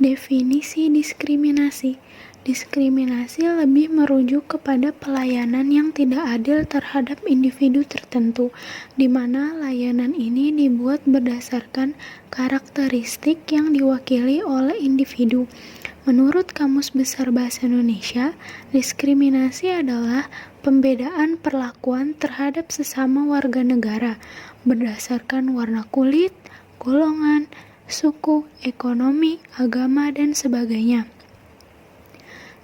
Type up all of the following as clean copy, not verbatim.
Definisi diskriminasi. Diskriminasi lebih merujuk kepada pelayanan yang tidak adil terhadap individu tertentu, di mana layanan ini dibuat berdasarkan karakteristik yang diwakili oleh individu. Menurut Kamus Besar Bahasa Indonesia, diskriminasi adalah pembedaan perlakuan terhadap sesama warga negara berdasarkan warna kulit, golongan, suku, ekonomi, agama, dan sebagainya.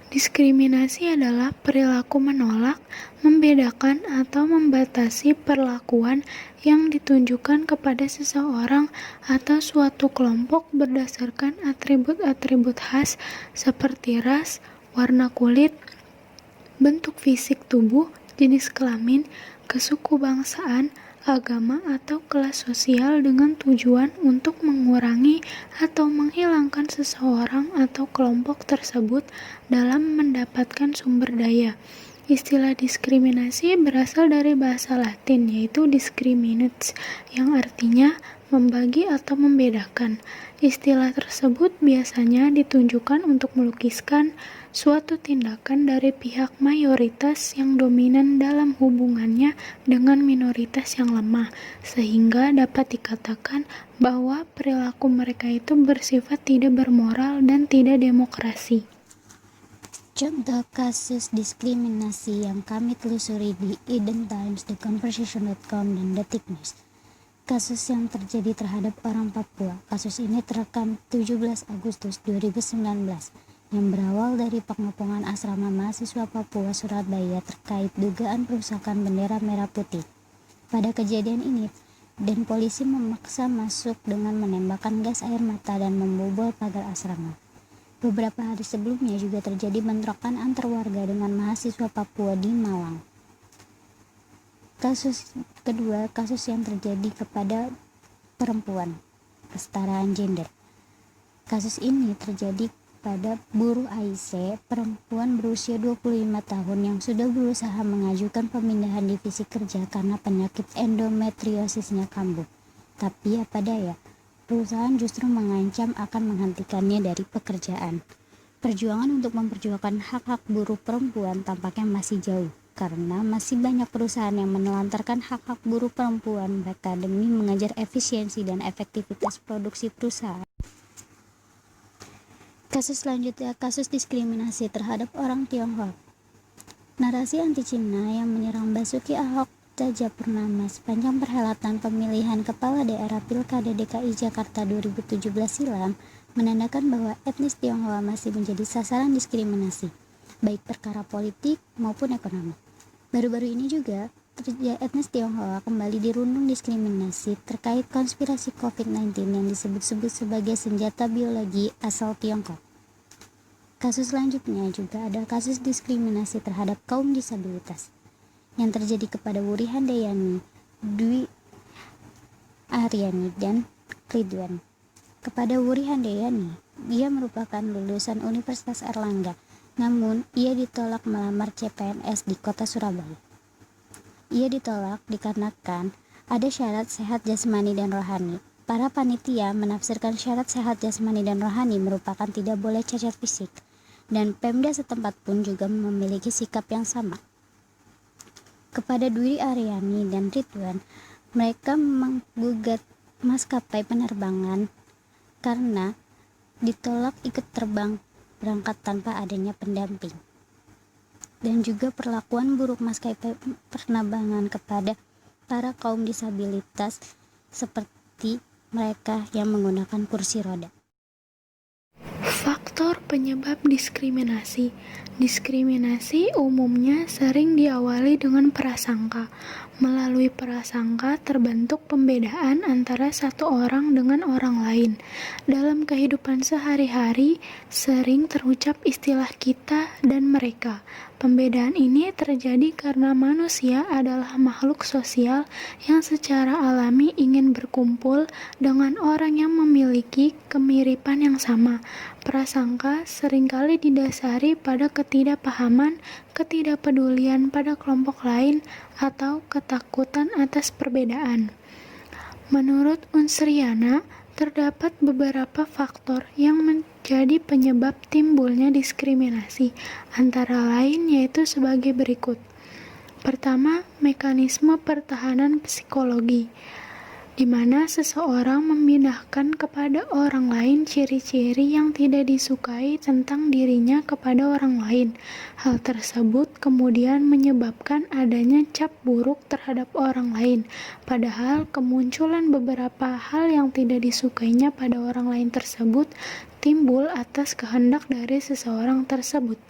Diskriminasi adalah perilaku menolak, membedakan, atau membatasi perlakuan yang ditunjukkan kepada seseorang atau suatu kelompok berdasarkan atribut-atribut khas seperti ras, warna kulit, bentuk fisik tubuh, jenis kelamin, kesukubangsaan, agama, atau kelas sosial dengan tujuan untuk mengurangi atau menghilangkan seseorang atau kelompok tersebut dalam mendapatkan sumber daya. Istilah diskriminasi berasal dari bahasa Latin yaitu discriminates yang artinya membagi atau membedakan. Istilah tersebut biasanya ditunjukkan untuk melukiskan suatu tindakan dari pihak mayoritas yang dominan dalam hubungannya dengan minoritas yang lemah, sehingga dapat dikatakan bahwa perilaku mereka itu bersifat tidak bermoral dan tidak demokrasi. Contoh kasus diskriminasi yang kami telusuri di Eden Times, TheConversation.com, dan Detik News. Kasus yang terjadi terhadap orang Papua. Kasus ini terekam 17 Agustus 2019 yang berawal dari pengepungan asrama mahasiswa Papua Surabaya terkait dugaan perusakan bendera merah putih. Pada kejadian ini, dan polisi memaksa masuk dengan menembakkan gas air mata dan membobol pagar asrama. Beberapa hari sebelumnya juga terjadi bentrokan antar warga dengan mahasiswa Papua di Malang. Kasus kedua, kasus yang terjadi kepada perempuan, kesetaraan gender. Kasus ini terjadi pada buruh AIC, perempuan berusia 25 tahun yang sudah berusaha mengajukan pemindahan divisi kerja karena penyakit endometriosisnya kambuh. Tapi apa daya, perusahaan justru mengancam akan menghentikannya dari pekerjaan. Perjuangan untuk memperjuangkan hak-hak buruh perempuan tampaknya masih jauh, karena masih banyak perusahaan yang menelantarkan hak-hak buruh perempuan mereka demi mengejar efisiensi dan efektivitas produksi perusahaan. Kasus selanjutnya, kasus diskriminasi terhadap orang Tionghoa. Narasi anti-Cina yang menyerang Basuki Ahok Cahayapurnama sepanjang perhelatan pemilihan kepala daerah Pilkada DKI Jakarta 2017 silam menandakan bahwa etnis Tionghoa masih menjadi sasaran diskriminasi, baik perkara politik maupun ekonomi. Baru-baru ini juga etnis Tionghoa kembali dirundung diskriminasi terkait konspirasi COVID-19 yang disebut-sebut sebagai senjata biologi asal Tiongkok. Kasus selanjutnya juga ada kasus diskriminasi terhadap kaum disabilitas yang terjadi kepada Wuri Handayani, Dwi Aryani, dan Ridwan. Kepada Wuri Handayani, ia merupakan lulusan Universitas Erlangga, namun ia ditolak melamar CPNS di kota Surabaya. Ia ditolak dikarenakan ada syarat sehat jasmani dan rohani. Para panitia menafsirkan syarat sehat jasmani dan rohani merupakan tidak boleh cacat fisik, dan Pemda setempat pun juga memiliki sikap yang sama. Kepada Dwi Aryani dan Ridwan, mereka menggugat maskapai penerbangan karena ditolak ikut terbang berangkat tanpa adanya pendamping, dan juga perlakuan buruk maskapai penerbangan kepada para kaum disabilitas seperti mereka yang menggunakan kursi roda. Faktor penyebab diskriminasi. Diskriminasi umumnya sering diawali dengan prasangka. Melalui prasangka terbentuk pembedaan antara satu orang dengan orang lain. Dalam kehidupan sehari-hari, sering terucap istilah kita dan mereka. Pembedaan ini terjadi karena manusia adalah makhluk sosial yang secara alami ingin berkumpul dengan orang yang memiliki kemiripan yang sama. Prasangka seringkali didasari pada ketidakpahaman, ketidakpedulian pada kelompok lain, atau ketakutan atas perbedaan. Menurut Unsriana, Terdapat beberapa faktor yang menjadi penyebab timbulnya diskriminasi, antara lain yaitu sebagai berikut. Pertama, mekanisme pertahanan psikologi, di mana seseorang memindahkan kepada orang lain ciri-ciri yang tidak disukai tentang dirinya kepada orang lain. Hal tersebut kemudian menyebabkan adanya cap buruk terhadap orang lain, padahal kemunculan beberapa hal yang tidak disukainya pada orang lain tersebut timbul atas kehendak dari seseorang tersebut.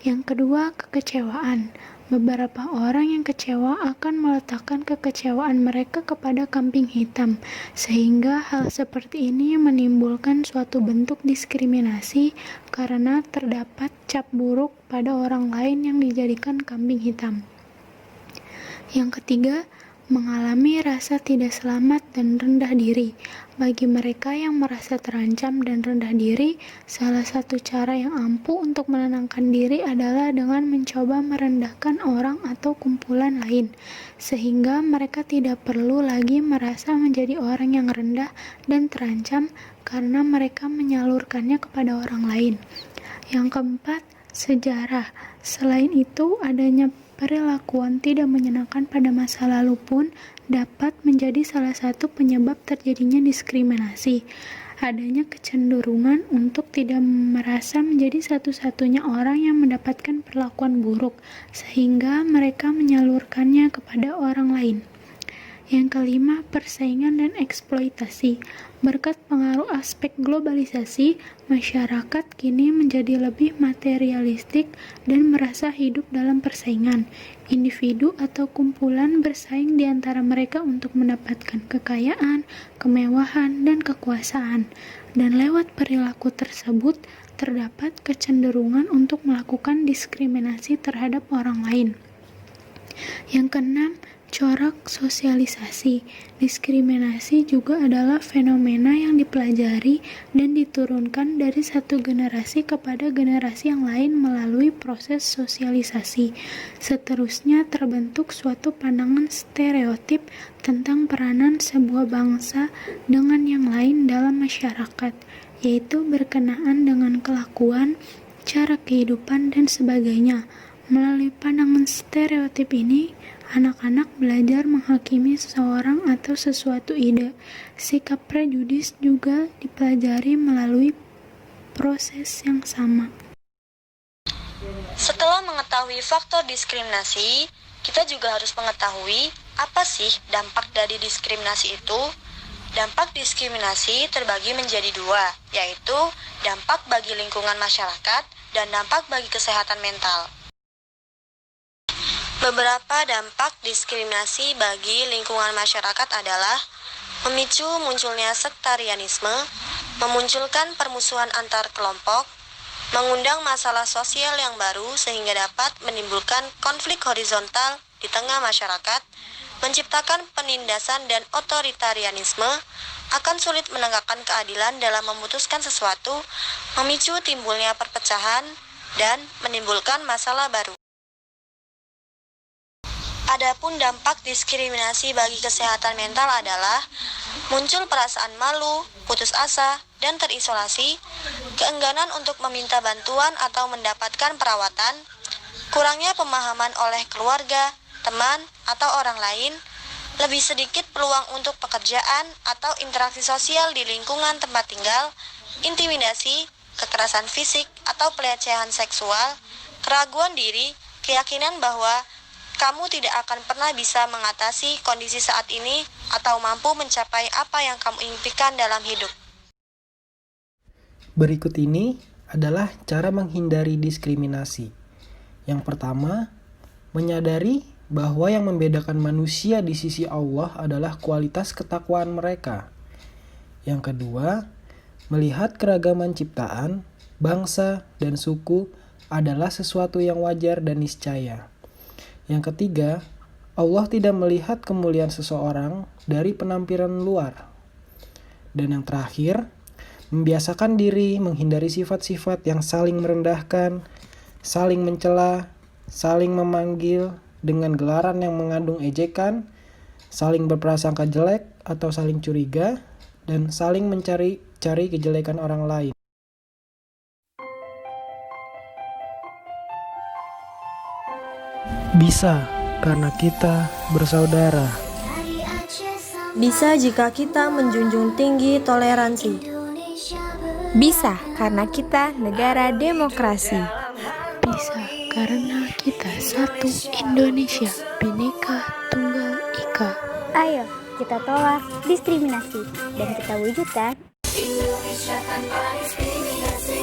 Yang kedua, kekecewaan. Beberapa orang yang kecewa akan meletakkan kekecewaan mereka kepada kambing hitam, sehingga hal seperti ini menimbulkan suatu bentuk diskriminasi karena terdapat cap buruk pada orang lain yang dijadikan kambing hitam. Yang ketiga, mengalami rasa tidak selamat dan rendah diri. Bagi mereka yang merasa terancam dan rendah diri, salah satu cara yang ampuh untuk menenangkan diri adalah dengan mencoba merendahkan orang atau kumpulan lain, sehingga mereka tidak perlu lagi merasa menjadi orang yang rendah dan terancam karena mereka menyalurkannya kepada orang lain. Yang keempat, sejarah. Selain itu, adanya perilakuan tidak menyenangkan pada masa lalu pun dapat menjadi salah satu penyebab terjadinya diskriminasi. Adanya kecenderungan untuk tidak merasa menjadi satu-satunya orang yang mendapatkan perlakuan buruk, sehingga mereka menyalurkannya kepada orang lain. Yang kelima, persaingan dan eksploitasi. Berkat pengaruh aspek globalisasi, masyarakat kini menjadi lebih materialistik dan merasa hidup dalam persaingan. Individu atau kumpulan bersaing di antara mereka untuk mendapatkan kekayaan, kemewahan, dan kekuasaan. Dan lewat perilaku tersebut, terdapat kecenderungan untuk melakukan diskriminasi terhadap orang lain. Yang keenam, corak sosialisasi. Diskriminasi juga adalah fenomena yang dipelajari dan diturunkan dari satu generasi kepada generasi yang lain melalui proses sosialisasi. Seterusnya terbentuk suatu pandangan stereotip tentang peranan sebuah bangsa dengan yang lain dalam masyarakat, yaitu berkenaan dengan kelakuan, cara kehidupan, dan sebagainya. Melalui pandangan stereotip ini, anak-anak belajar menghakimi seseorang atau sesuatu ide. Sikap prejudis juga dipelajari melalui proses yang sama. Setelah mengetahui faktor diskriminasi, kita juga harus mengetahui apa sih dampak dari diskriminasi itu. Dampak diskriminasi terbagi menjadi dua, yaitu dampak bagi lingkungan masyarakat dan dampak bagi kesehatan mental. Beberapa dampak diskriminasi bagi lingkungan masyarakat adalah memicu munculnya sektarianisme, memunculkan permusuhan antar kelompok, mengundang masalah sosial yang baru sehingga dapat menimbulkan konflik horizontal di tengah masyarakat, menciptakan penindasan dan otoritarianisme, akan sulit menegakkan keadilan dalam memutuskan sesuatu, memicu timbulnya perpecahan, dan menimbulkan masalah baru. Adapun dampak diskriminasi bagi kesehatan mental adalah muncul perasaan malu, putus asa, dan terisolasi, keengganan untuk meminta bantuan atau mendapatkan perawatan, kurangnya pemahaman oleh keluarga, teman, atau orang lain, lebih sedikit peluang untuk pekerjaan atau interaksi sosial di lingkungan tempat tinggal, intimidasi, kekerasan fisik atau pelecehan seksual, keraguan diri, keyakinan bahwa kamu tidak akan pernah bisa mengatasi kondisi saat ini atau mampu mencapai apa yang kamu impikan dalam hidup. Berikut ini adalah cara menghindari diskriminasi. Yang pertama, menyadari bahwa yang membedakan manusia di sisi Allah adalah kualitas ketakwaan mereka. Yang kedua, melihat keragaman ciptaan, bangsa, dan suku adalah sesuatu yang wajar dan niscaya. Yang ketiga, Allah tidak melihat kemuliaan seseorang dari penampilan luar. Dan yang terakhir, membiasakan diri menghindari sifat-sifat yang saling merendahkan, saling mencela, saling memanggil dengan gelaran yang mengandung ejekan, saling berprasangka jelek atau saling curiga, dan saling mencari kejelekan orang lain. Bisa karena kita bersaudara. Bisa jika kita menjunjung tinggi toleransi. Bisa karena kita negara demokrasi. Bisa karena kita satu Indonesia, Bhinneka Tunggal Ika. Ayo, kita tolak diskriminasi dan kita wujudkan Indonesia tanpa diskriminasi.